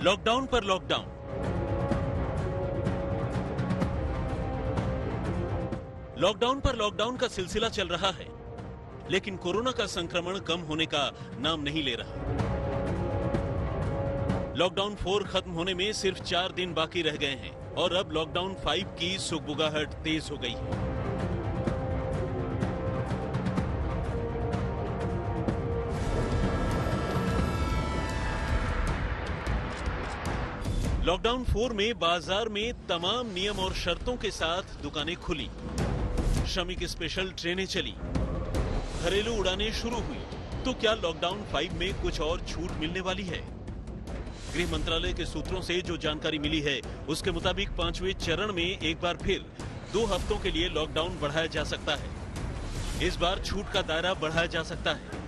Lockdown पर lockdown, lockdown पर lockdown का सिलसिला चल रहा है, लेकिन कोरोना का संक्रमण कम होने का नाम नहीं ले रहा। लॉकडाउन 4 खत्म होने में सिर्फ 4 दिन बाकी रह गए हैं और अब लॉकडाउन 5 की सुगबुगाहट तेज हो गई है। लॉकडाउन 4 में बाजार में तमाम नियम और शर्तों के साथ दुकानें खुली, श्रमिक स्पेशल ट्रेनें चली, घरेलू उड़ानें शुरू हुई। तो क्या लॉकडाउन 5 में कुछ और छूट मिलने वाली है? गृह मंत्रालय के सूत्रों से जो जानकारी मिली है उसके मुताबिक 5वें चरण में एक बार फिर 2 हफ्तों के लिए लॉकडाउन बढ़ाया जा सकता है। इस बार छूट का दायरा बढ़ाया जा सकता है।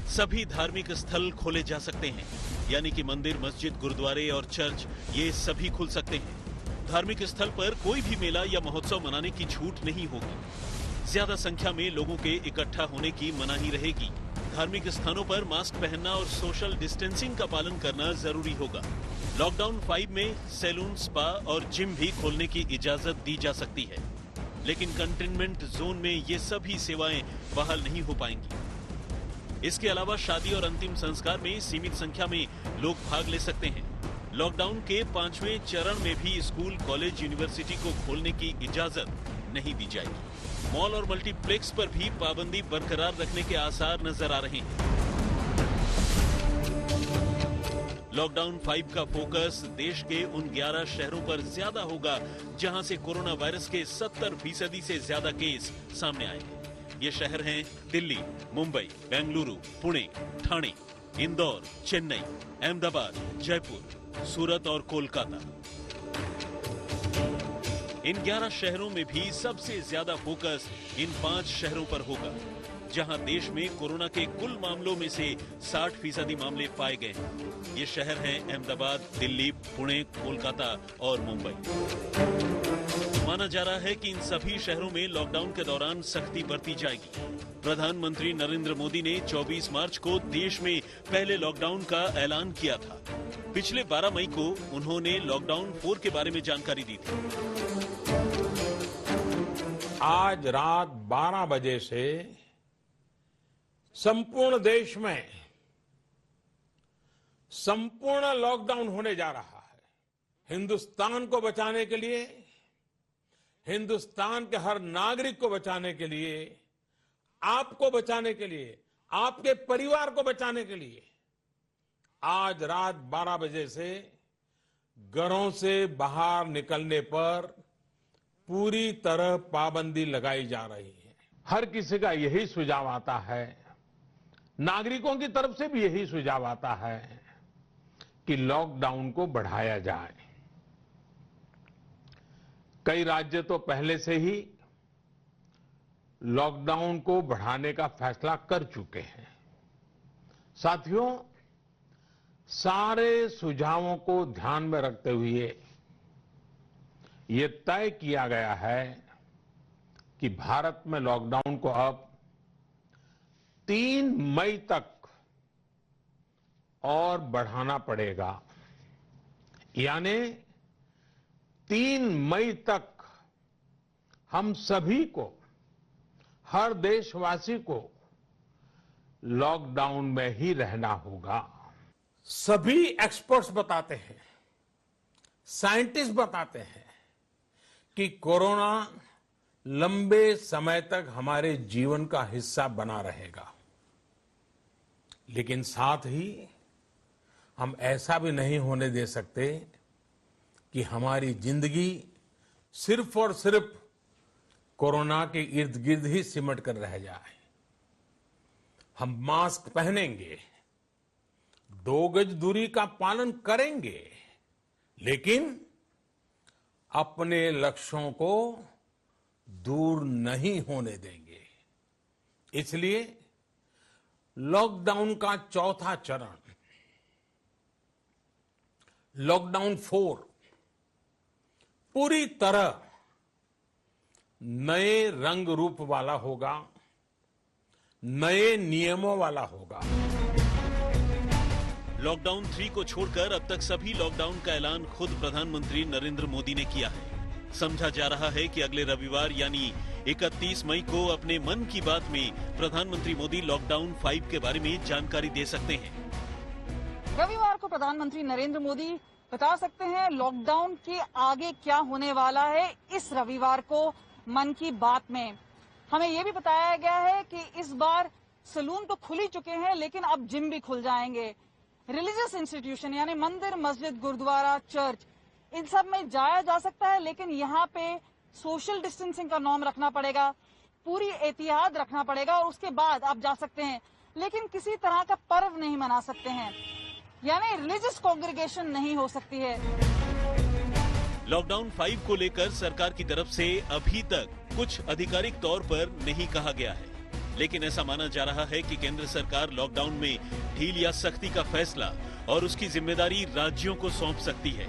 सभी धार्मिक स्थल खोले जा सकते हैं, यानी कि मंदिर, मस्जिद, गुरुद्वारे और चर्च, ये सभी खुल सकते हैं। धार्मिक स्थल पर कोई भी मेला या महोत्सव मनाने की छूट नहीं होगी। ज्यादा संख्या में लोगों के इकट्ठा होने की मनाही रहेगी। धार्मिक स्थानों पर मास्क पहनना और सोशल डिस्टेंसिंग का पालन करना जरूरी होगा। लॉकडाउन 5 में सैलून, स्पा और जिम भी खोलने की इजाजत दी जा सकती है, लेकिन कंटेनमेंट जोन में ये सभी सेवाएं बहाल नहीं हो पाएंगी। इसके अलावा शादी और अंतिम संस्कार में सीमित संख्या में लोग भाग ले सकते हैं। लॉकडाउन के 5वें चरण में भी स्कूल, कॉलेज, यूनिवर्सिटी को खोलने की इजाजत नहीं दी जाएगी। मॉल और मल्टीप्लेक्स पर भी पाबंदी बरकरार रखने के आसार नजर आ रहे हैं। लॉकडाउन 5 का फोकस देश के उन 11 शहरों पर ज्यादा होगा जहां से कोरोना वायरस के 70% से ज्यादा केस सामने आए हैं। ये शहर हैं दिल्ली, मुंबई, बेंगलुरु, पुणे, ठाणे, इंदौर, चेन्नई, अहमदाबाद, जयपुर, सूरत और कोलकाता। इन 11 शहरों में भी सबसे ज्यादा फोकस इन 5 शहरों पर होगा जहां देश में कोरोना के कुल मामलों में से 60% मामले पाए गए हैं। ये शहर हैं अहमदाबाद, दिल्ली, पुणे, कोलकाता और मुंबई। माना जा रहा है कि इन सभी शहरों में लॉकडाउन के दौरान सख्ती बरती जाएगी। प्रधानमंत्री नरेंद्र मोदी ने 24 मार्च को देश में पहले लॉकडाउन का ऐलान किया था। पिछले 12 मई को उन्होंने लॉकडाउन 4 के बारे में जानकारी दी थी। आज रात 12 बजे से संपूर्ण देश में संपूर्ण लॉकडाउन होने जा रहा है। हिंदुस्तान को बचाने के लिए, हिंदुस्तान के हर नागरिक को बचाने के लिए, आपको बचाने के लिए, आपके परिवार को बचाने के लिए आज रात 12 बजे से घरों से बाहर निकलने पर पूरी तरह पाबंदी लगाई जा रही है। हर किसी का यही सुझाव आता है, नागरिकों की तरफ से भी यही सुझाव आता है कि लॉकडाउन को बढ़ाया जाए। कई राज्य तो पहले से ही लॉकडाउन को बढ़ाने का फैसला कर चुके हैं। साथियों, सारे सुझावों को ध्यान में रखते हुए ये तय किया गया है कि भारत में लॉकडाउन को अब 3 मई तक और बढ़ाना पड़ेगा। यानी 3 मई तक हम सभी को, हर देशवासी को लॉकडाउन में ही रहना होगा। सभी एक्सपर्ट्स बताते हैं, साइंटिस्ट बताते हैं कि कोरोना लंबे समय तक हमारे जीवन का हिस्सा बना रहेगा, लेकिन साथ ही हम ऐसा भी नहीं होने दे सकते कि हमारी जिंदगी सिर्फ और सिर्फ कोरोना के इर्द गिर्द ही सिमट कर रह जाए। हम मास्क पहनेंगे, 2 गज दूरी का पालन करेंगे, लेकिन अपने लक्ष्यों को दूर नहीं होने देंगे। इसलिए लॉकडाउन का चौथा चरण, लॉकडाउन 4, पूरी तरह नए रंग रूप वाला होगा, नए नियमों वाला होगा। लॉकडाउन 3 को छोड़कर अब तक सभी लॉकडाउन का ऐलान खुद प्रधानमंत्री नरेंद्र मोदी ने किया है। समझा जा रहा है कि अगले रविवार यानी 31 मई को अपने मन की बात में प्रधानमंत्री मोदी लॉकडाउन 5 के बारे में जानकारी दे सकते हैं। रविवार को प्रधानमंत्री नरेंद्र मोदी बता सकते हैं लॉकडाउन के आगे क्या होने वाला है इस रविवार को मन की बात में। हमें यह भी बताया गया है कि इस बार सैलून तो खुल ही चुके हैं, लेकिन अब जिम भी खुल जाएंगे। रिलीजियस इंस्टीट्यूशन यानी मंदिर, मस्जिद, गुरुद्वारा, चर्च, इन सब में जाया जा सकता है, लेकिन यहाँ पे सोशल डिस्टेंसिंग का नॉर्म रखना पड़ेगा, पूरी एहतियात रखना पड़ेगा और उसके बाद आप जा सकते हैं। लेकिन किसी तरह का पर्व नहीं मना सकते हैं, यानी रिलीजियस कॉन्ग्रीगेशन नहीं हो सकती है। लॉकडाउन 5 को लेकर सरकार की तरफ से अभी तक कुछ आधिकारिक तौर पर नहीं कहा गया है, लेकिन ऐसा माना जा रहा है कि केंद्र सरकार लॉकडाउन में ढील या सख्ती का फैसला और उसकी जिम्मेदारी राज्यों को सौंप सकती है।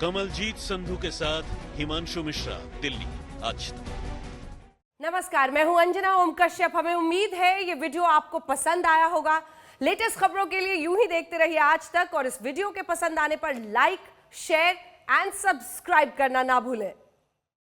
कमलजीत संधू के साथ हिमांशु मिश्रा, दिल्ली, आज तक। नमस्कार, मैं हूं अंजना ओम कश्यप। हमें उम्मीद है ये वीडियो आपको पसंद आया होगा। लेटेस्ट खबरों के लिए यूं ही देखते रहिए आज तक और इस वीडियो के पसंद आने पर लाइक, शेयर एंड सब्सक्राइब करना ना भूलें।